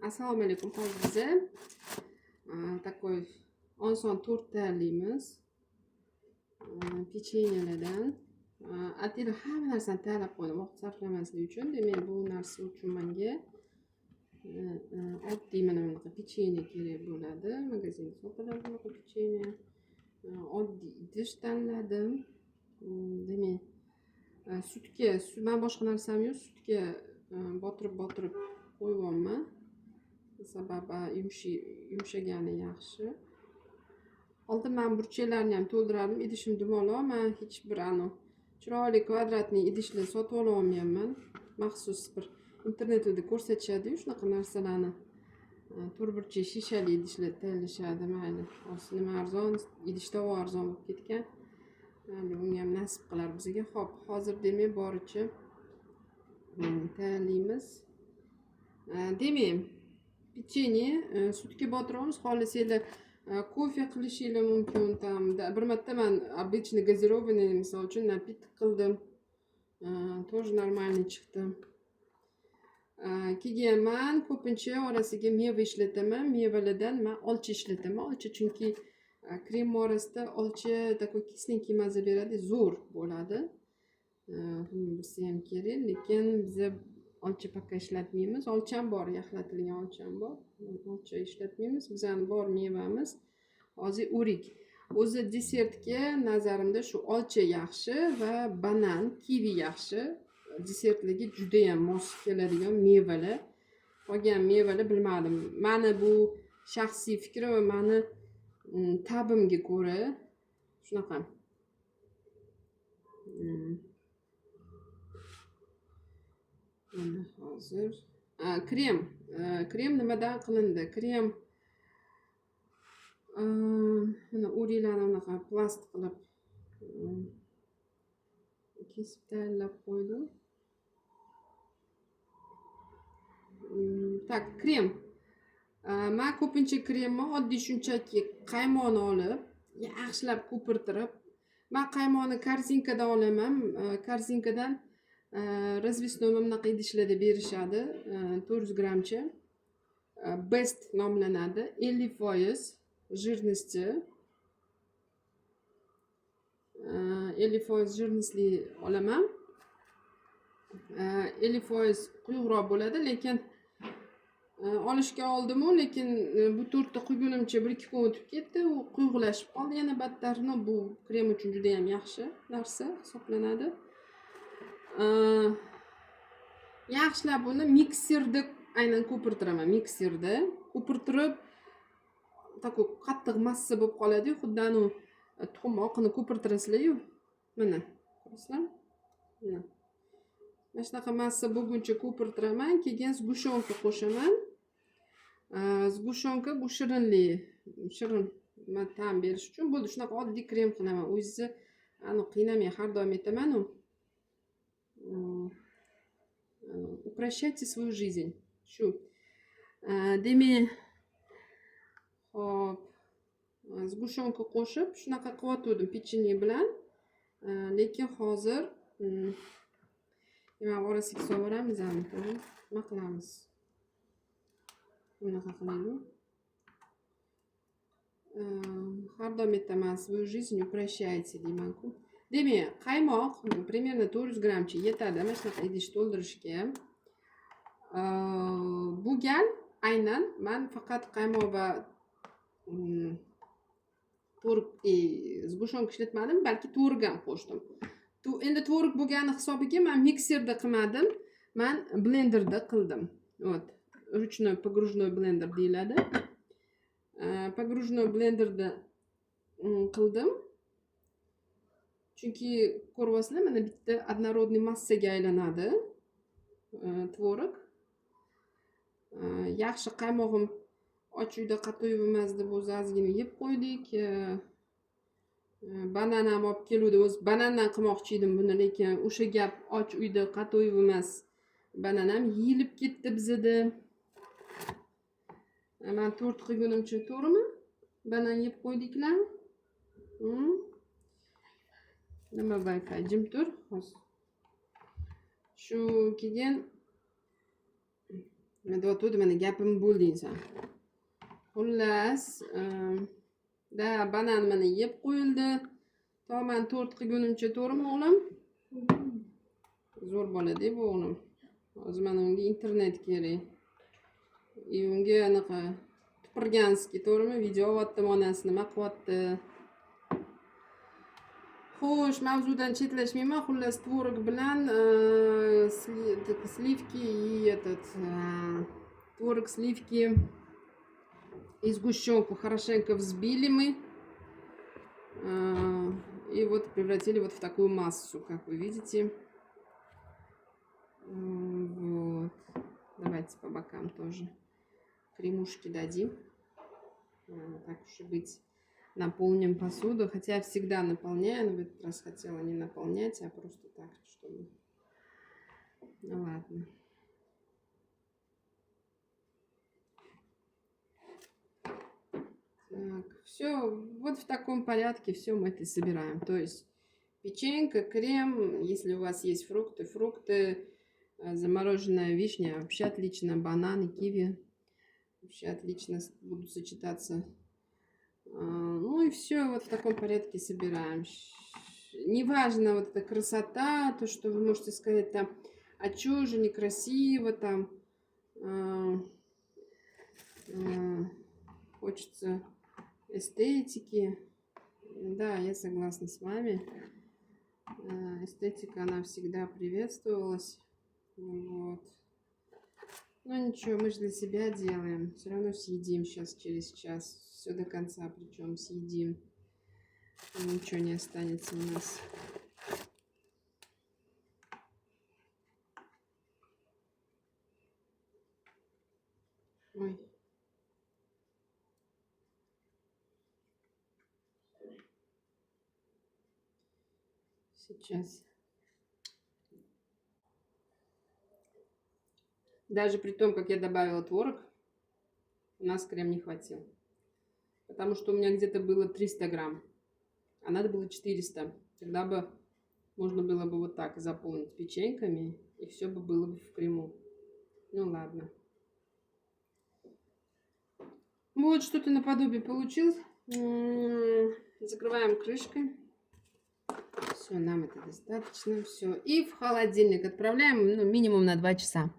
Assalomu alaykum. Hozir biza такой oson tort tayyorlaymiz. Pechenyelardan. Atilla hamma narsani tayyorlab qo'ydim vaqt sarflamaslik uchun. Demak, bu narsa uchun menga oddiy mana bunaqa pechenye kerak bo'ladi. Magazinda sotiladi bunaqa pechenye. Oddiy idish tanladim. Demak, sutga, men boshqa narsam yo'q, sutga botirib qo'yyapman. Sababi yumshagani yaxshi. Oldin men burchaklarni ham to'ldirardim. Idishim dumaloq. Men hech bir chiroyli kvadratli idishlar sotib ololmayman. Maxsus bir internetda ko'rsatishadi shunaqa narsalarni. To'rtburchak shishali idishlar tayyorlashadi. Mayli, nima arzon, idishda arzon bo'lib ketgan. Bunga ham nasib qilar bizga. Xo'p, hozir demak boricha tayyorlaymiz. Demak, pechenye sutga botiramiz. Xohlasanglar kofe qilishinglar mumkin. Tam bir marta men обычный газированный misol uchun napitek qildim. Тоже нормальный chiqdi. Keyin men ko'pincha orasiga meva ishlataman. Mevalardan men olcha ishlataman. Olcha chunki krem orasida olcha такой kislenький maza beradi, zo'r bo'ladi. Bilsa ham kerak, lekin biz olcha paqqa ishlatmaymiz. Olcham bor, yaxlatilgan olcham bor. Olcha ishlatmaymiz. Bizning bor mevamiz hozir o'rik. O'zi desertga nazarimda shu olcha yaxshi va banan, kivi yaxshi. Desertlarga juda ham mos keladigan mevalar. Qolgan mevalar bilmadim. Meni bu shaxsiy fikrim va meni tabimga ko'ra shunaqa. Mana hozir krem nimadan qilindi? Krem mana o'riklarni unaqa plast qilib kesib tayyorlab qo'ydim. Tak, krem. Men ko'pincha kremni oddiy shunchaki qaymoqni olib, yaxshilab ko'pirtirib, men qaymoqni korzinkadan olaman. Korzinkadan razvisnoy bunaqa idishlarda berishadi. 400 grammcha. Best nomlanadi. 50% жирности. 50% жирностli olaman. 50% quyuqroq bo'ladi, lekin olishga oldim-u, lekin bu tortni quygunimcha 1-2 kun o'tib ketdi, u quyuqlashib qoldi. Yana battar, bu krem uchun juda ham yaxshi narsa hisoblanadi. Yaxshilab buni mikserda aynan ko'pirtiraman. Mikserda ko'pirtirib, takoy qattiq massa bo'lib qoladi, xuddi tuxum oqini ko'pirtirasizlar-yu. Mana, ko'rasizlar? Mana shunaqa massa bo'lguncha ko'pirtiraman, keyin sgushonka qo'shaman. Sgushonka bu shirin ta'm berish uchun bo'ldi. Shunaqa oddiy krem qilaman. O'zingizni qiynamay har doim aytaman-ku. Упрощайте свою жизнь. Shu. Demak, hop, sgushonka qo'shib shunaqa qilyotgandim pechenye bilan. Lekin hozir nima orasiga so'ramiz ham, nima qilamiz? Bunaqa qilaylik. Har doim aytaman, свою жизнь упрощайте deyman-ku. Demak, qaymoq примерно 400 grammcha yetadi mana shunaqa idish to'ldirishga. Bu gal aynan men faqat qaymoq va tvorog sgushonka ishlatmadim, balki tvorog ham qo'shdim. Endi tvorog bo'lgani hisobiga men mikserda qilmadim, men blenderda qildim. Вот, ручной погружной blender deyiladi. Погружной blenderda qildim. Chunki ko'ryapsizlar, mana bitta однородный massaga aylanadi tvorog. Yaxshi qaymog'im och uyda qato'yib emas deb o'zi ozgina yeb qo'ydik. Bananam olib keluvdi. O'zi banandan qilmoqchi edim buni, lekin o'sha gap och uyda qato'yib emas. Bananam yeyilib ketdi bizda. Men tort qilgunimcha to'g'rimi? Banan yeb qo'ydiklar. Nima bayqa, jim tur. Shu keyin To'g'ri mana gapim bo'ldingsa. Xullas, da banan mana yeb qo'yildi. To men 4 qilgunimcha, to'g'rimi o'g'lim? Zo'r bo'ladi bu o'g'lim. Hozir mana unga internet kerak. Unga anaqa tupurganskiy, to'g'rimi? Video olyaptim, onasi nima qilyapti. Xo'sh, mavzudan chetlashmayman. Xullas, tvorog bilan sливки и творог, сливки и сгущенку хорошенько взбили мы. И вот превратили вот в такую массу, как вы видите. Вот. Давайте по бокам тоже кремушки дадим. Так уж и быть. Наполним посуду. Хотя я всегда наполняю, но в этот раз хотела не наполнять, а просто так, чтобы... Ну ладно. Так, все, вот в таком порядке все мы это собираем. То есть печенька, крем, если у вас есть фрукты, замороженная вишня, вообще отлично, бананы, киви, вообще отлично будут сочетаться. Ну и все, вот в таком порядке собираем. Неважно вот эта красота, то, что вы можете сказать там, а чё же некрасиво там, хочется эстетики. Да, я согласна с вами. Эстетика, она всегда приветствовалась. Вот. Ну ничего, мы же для себя делаем. Все равно съедим сейчас через час. Все до конца, причем съедим. Ничего не останется у нас. Ой. Сейчас. Даже при том, как я добавила творог, у нас крем не хватил. Потому что у меня где-то было 300 грамм, а надо было 400. Тогда бы можно было бы вот так заполнить печеньками, и все бы было бы в крему. Ну ладно. Вот что-то наподобие получилось. Закрываем крышкой. Все, нам это достаточно. Все. И в холодильник отправляем, ну, минимум на 2 часа.